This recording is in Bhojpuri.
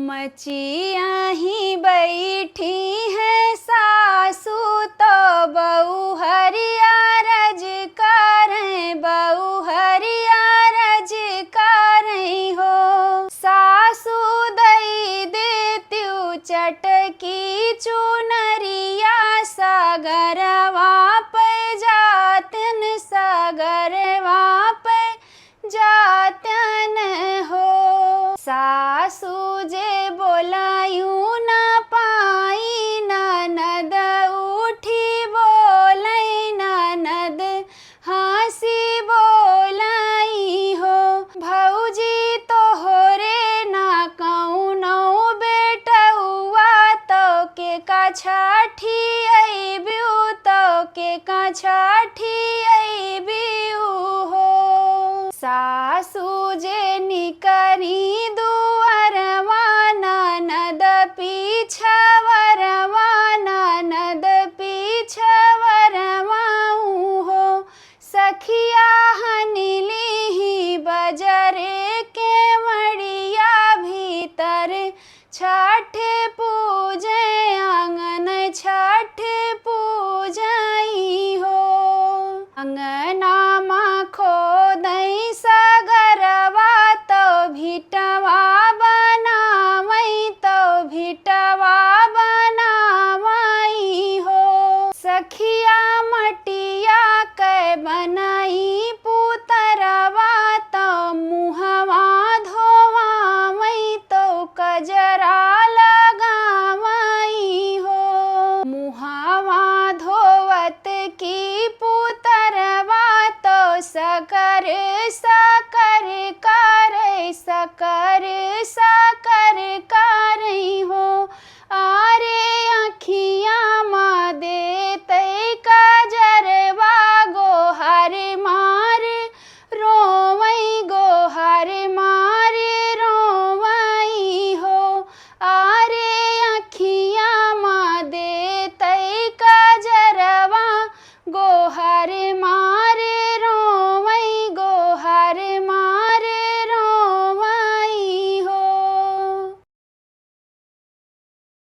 मचिया ही बैठी है सासू तो बहू हरिया रज करें, बहू हरिया रज करें हो। सासू दई देत्यू चटकी चुनरिया सागरवा पे जातन, सागरवा पे जातन हो। सासू जे बोलायूं न पाई ननद उठी बोलई, ननद हंसी बोलाई हो। भौजी तोहरे ना कौनो बेटउआ तो के का छठी अइब्यू, तो के का छठी अइब्यू हो। सासू जे निकरी दुअरवा ननद पीछवरवा, ननद पीछवरवा हो। सखिया हनिली ही बजरे के मड़िया भीतर छठ पूजे आंगन छठ पूजई हो। अंगना माँ खोदई सगरवा तो भिटवा बनावई, तो भिटवा बनावई हो। सखिया मटिया के बनाई पुतरवा तो मुहवा धोवावई, तो कजरा